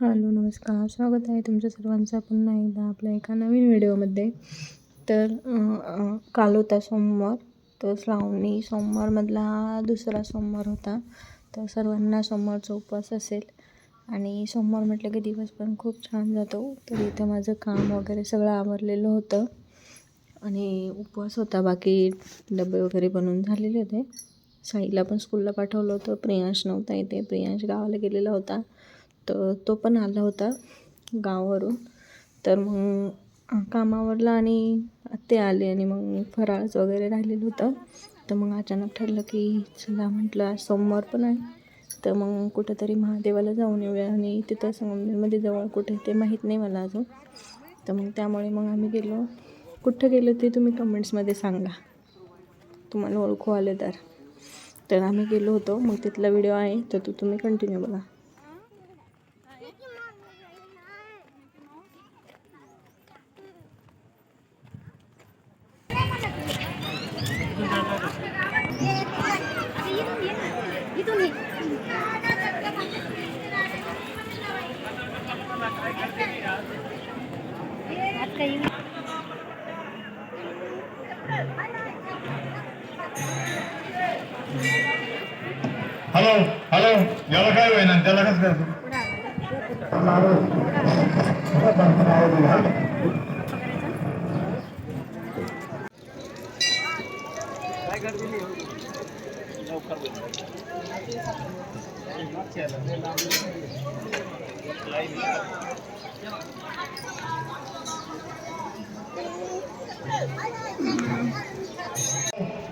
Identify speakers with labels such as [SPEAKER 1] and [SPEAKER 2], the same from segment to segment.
[SPEAKER 1] Hello नमस्कार, स्वागत आहे तुमच्या सर्वांचं पुन्हा एकदा आपल्या एका नवीन व्हिडिओमध्ये. तर काल होता सोमवार, तर श्रावणी सोमवारमधला दुसरा सोमवार होता. तर सर्वांना सोमवारचा उपवास असेल आणि सोमवार म्हटलं की दिवस पण खूप छान जातो. तर इथं माझं काम वगैरे सगळं आवरलेलं होतं आणि उपवास होता. बाकी डबे वगैरे बनवून झालेले होते. साईला पण स्कूलला पाठवलं होतं. प्रियांश नव्हता इथे, प्रियांश गावाला गेलेला होता. तर तो पण आला होता गावावरून. तर मग कामावरला आणि ते आले आणि मग फराळच वगैरे राहिलेलं होतं. तर मग अचानक ठरलं की चला म्हटलं आज सोमवार पण आहे, तर मग कुठंतरी महादेवाला जाऊन येऊया. आणि तिथं संगमनेरमध्ये जवळ कुठे ते माहीत नाही मला अजून. तर मग त्यामुळे मग आम्ही गेलो. कुठं गेलो ते तुम्ही कमेंट्समध्ये सांगा, तुम्हाला ओळखू आले तर आम्ही गेलो होतो. मग तिथला व्हिडिओ आहे तर तुम्ही कंटिन्यू बघा.
[SPEAKER 2] हॅलो हॅलो, याला काय होईना, त्याला कसं करतो.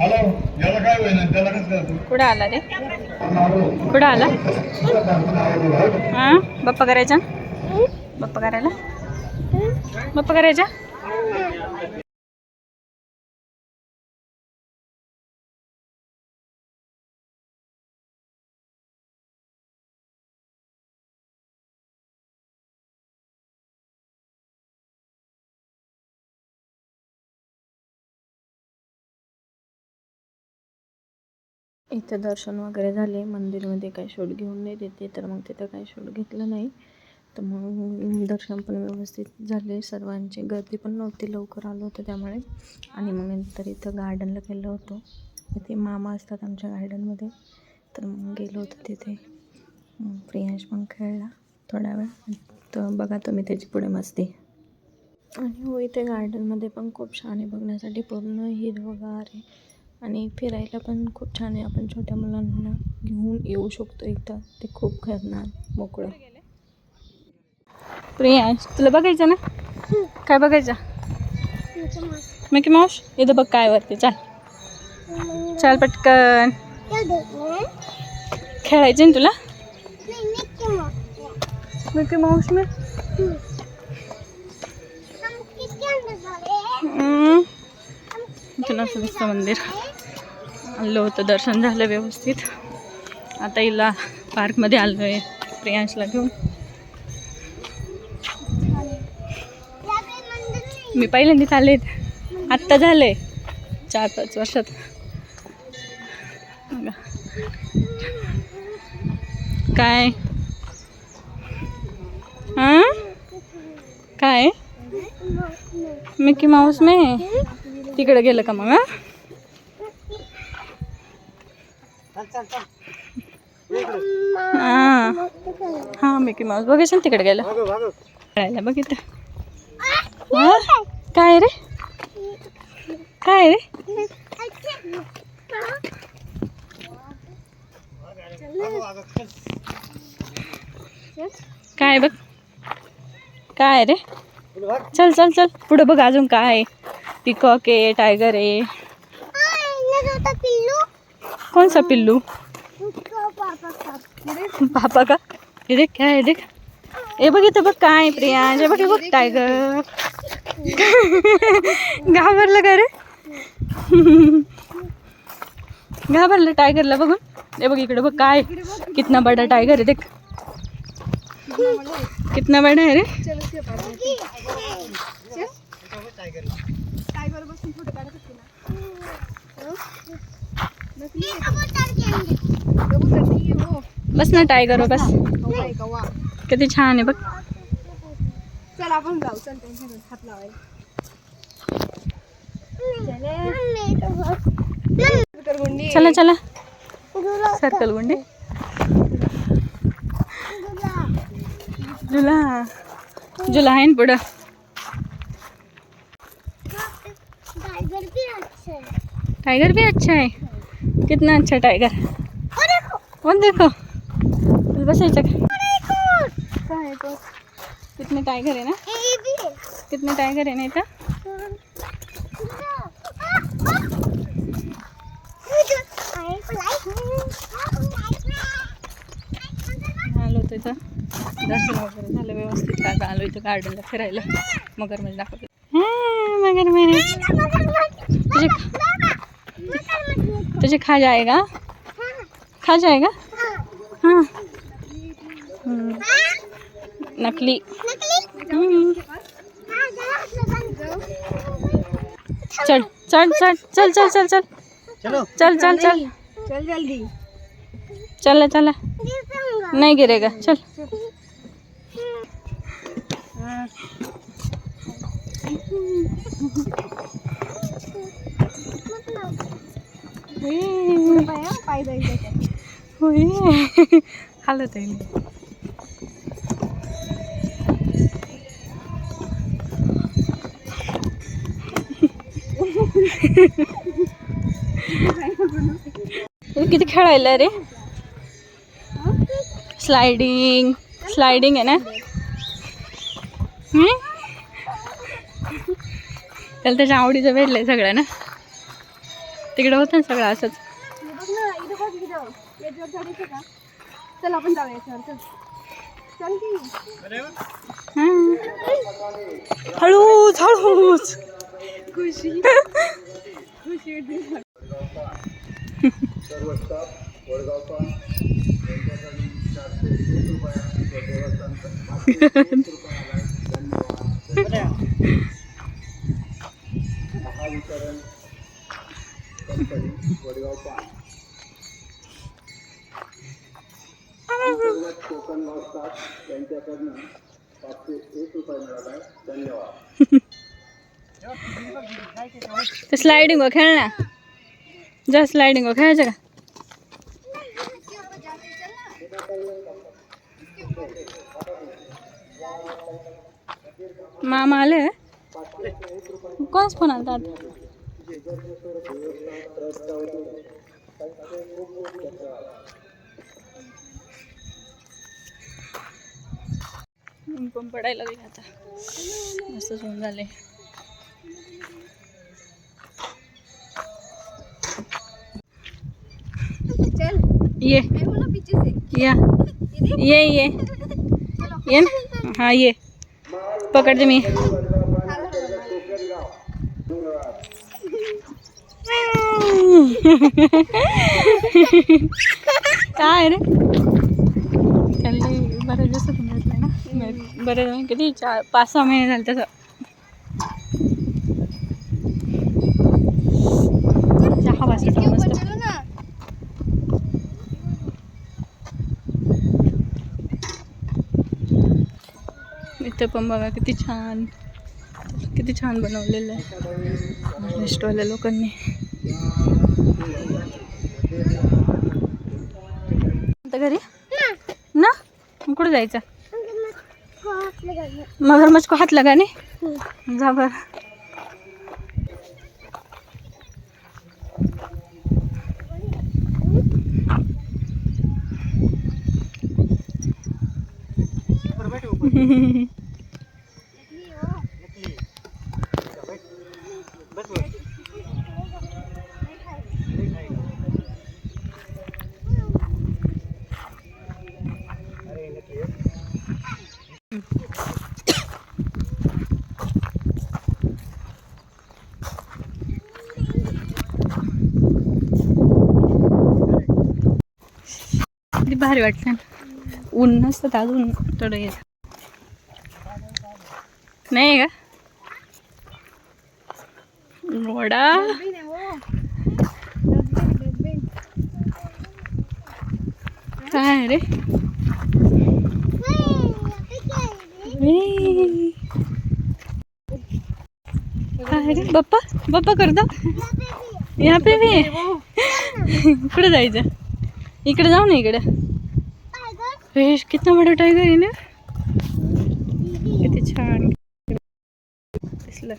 [SPEAKER 2] हॅलो, याला काय होईना, त्याला कसं करतो.
[SPEAKER 1] कुठं आला रे, कुठं आला? हां, बाप्पा करायचा, बाप्पा करायला, बाप्पा करायचा. इथं दर्शन वगैरे झाले. मंदिरमध्ये काही शूट घेऊन नाही देते, तर मग तिथं काही शूट घेतलं नाही. तर मग दर्शन पण व्यवस्थित झाले सर्वांची. गर्दी पण नव्हती, लवकर आलो होतं त्यामुळे. आणि मग नंतर इथं गार्डनला गेलो होतो. इथे मामा असतात आमच्या गार्डनमध्ये, तर मग गेलो होतो तिथे. प्रियांश पण खेळला थोडा वेळ. तर बघा तुम्ही त्याची पुढे मस्ती. आणि हो, इथे गार्डनमध्ये पण खूप छान आहे बघण्यासाठी, पूर्ण हिरवंगार आहे आणि फिरायला पण खूप छान आहे. आपण छोट्या मुलांना घेऊन येऊ शकतो एकदा, ते खूप खेळणार मोकळं. प्रियांश, तुला बघायचं ना, काय बघायचं? Mickey Mouse. इथं बघ काय वरती, चाल चाल पटकन. खेळायचं ना तुला मिकी माऊस मी. इथून असं दिसतं मंदिर. आलं होतं, दर्शन झालं व्यवस्थित. आता हिला पार्कमध्ये आलो आहे प्रियांशला घेऊन. मी पहिल्यांदाच आले, आत्ता झालंय 4-5 वर्षात. काय हां, काय मिकी माऊस मे तिकडे गेलं का मग? हां मिकी माऊस बघायचं ना, तिकडे गेलं खेळायला. बघितलं काय रे, काय रे, काय बघ, काय रे. चल चल चल पुढे बघ, अजून काय. पिकॉक आहे, टायगर आहे. कौन सा पिल्लू? पापा का? हे देख काय आहे, देख. हे बघ इथं बघ काय प्रियांश, बघ बघ टायगर. घाबरलं का रे? घाबरलं टायगरला बघून. हे बघ इकडे बघ काय, कितना बड़ा टायगर है, देख कितना बड़ा है रे. बस ना टायगर, बस. किती छान आहे बघ.
[SPEAKER 3] चल आपण जाऊ. चल त्यांच्याकडे हात लावायला.
[SPEAKER 1] चला चला सर्कल गुंडी. जुला जुला आहे ना पुढं. टाइगर भी अच्छा है. कितना अच्छा टाइगर. वो देखो बसायचं का. कितने टाइगर है ना. कितने टाइगर है ना इथं. आलो होतो इथं दर्शन वगैरे झालं व्यवस्थित. का आलो इथं गार्डनला फिरायला. मगरमच्छ दाखवतो. मगरमच्छ तुझे खा जाएगा. खा जाएगा. हाँ नकली. चल चल चल चल चल चल चल
[SPEAKER 2] चलो
[SPEAKER 1] चल चल चल
[SPEAKER 3] चल जल्दी.
[SPEAKER 1] चल चल. नहीं गिरेगा. चल.
[SPEAKER 3] पाय जायचं.
[SPEAKER 1] हालत आहे. किती खेळायला रे. स्लायडिंग स्लायडिंग आहे ना. त्याला त्याच्या आवडीचं भेटलंय सगळं ना. तिकडे होतं ना सगळं असंच.
[SPEAKER 3] चल आपण जाऊया याच्यावर. चल चल की.
[SPEAKER 1] हळूच हळूच.
[SPEAKER 3] खुशी खुशी.
[SPEAKER 1] ते स्लायडिंग वर खेळ ना. जा स्लायडिंग वर खेळायचं का. मामा आले. कोणाच फोन आला आता. पण पडायला लागले आता. मस्त होऊन झाले.
[SPEAKER 3] चल
[SPEAKER 1] ये
[SPEAKER 3] पीछे से.
[SPEAKER 1] या ये ये ना. हाँ ये पकड़ दे मी. काय रे. त्याला बरेच दिवस भेटलं ना. बरेच किती 4-5-6 महिने झाले तसं. चहा वाजता मस्त. इथं पण बघा किती छान बनवलेलं आहे महाराष्ट्रवाल्या लोकांनी. आता घरी ना. कुठं जायचं. मगरमच्छ को हात लगाने. जा बर. किती भारी वाटतं. ऊन नसतं अजून थोडं येत नाही का. घोडा काय रे. अरे बाप्पा बाप्पा करतो या पे भी कुठे जायचं इकडे जाऊ ना इकडे फिश कितना मोठा टायगर आहे ना किती छान दिसलं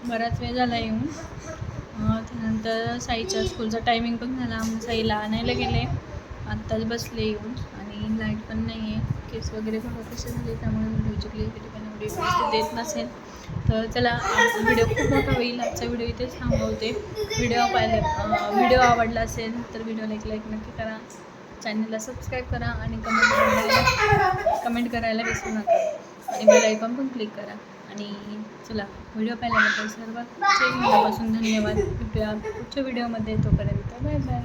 [SPEAKER 1] बराच वेळ झाला येऊन त्यानंतर साईच्या स्कूलचा टायमिंग पण झाला मग साईला आणायला गेले आत्ताच बसले येऊन आणि लाईट पण नाही आहे केस वगैरे थोडं कसे झाले त्यामुळे व्हिडिओची क्लिअरिटी पण एवढी व्यवस्थित देत नसेल तर चला व्हिडिओ खूप मोठा होईल आजचा व्हिडिओ इथेच थांबवते व्हिडिओ आवडला असेल तर व्हिडिओला एक लाईक नक्की करा चॅनलला सबस्क्राईब करा आणि कमेंट करायला विसरू नका आणि बेल आयकॉन पण क्लिक करा आणि चला व्हिडिओ पाहिल्याबद्दल सर्वांचे मनापासून धन्यवाद भेटूया पुढच्या व्हिडिओमध्ये तोपर्यंत बाय बाय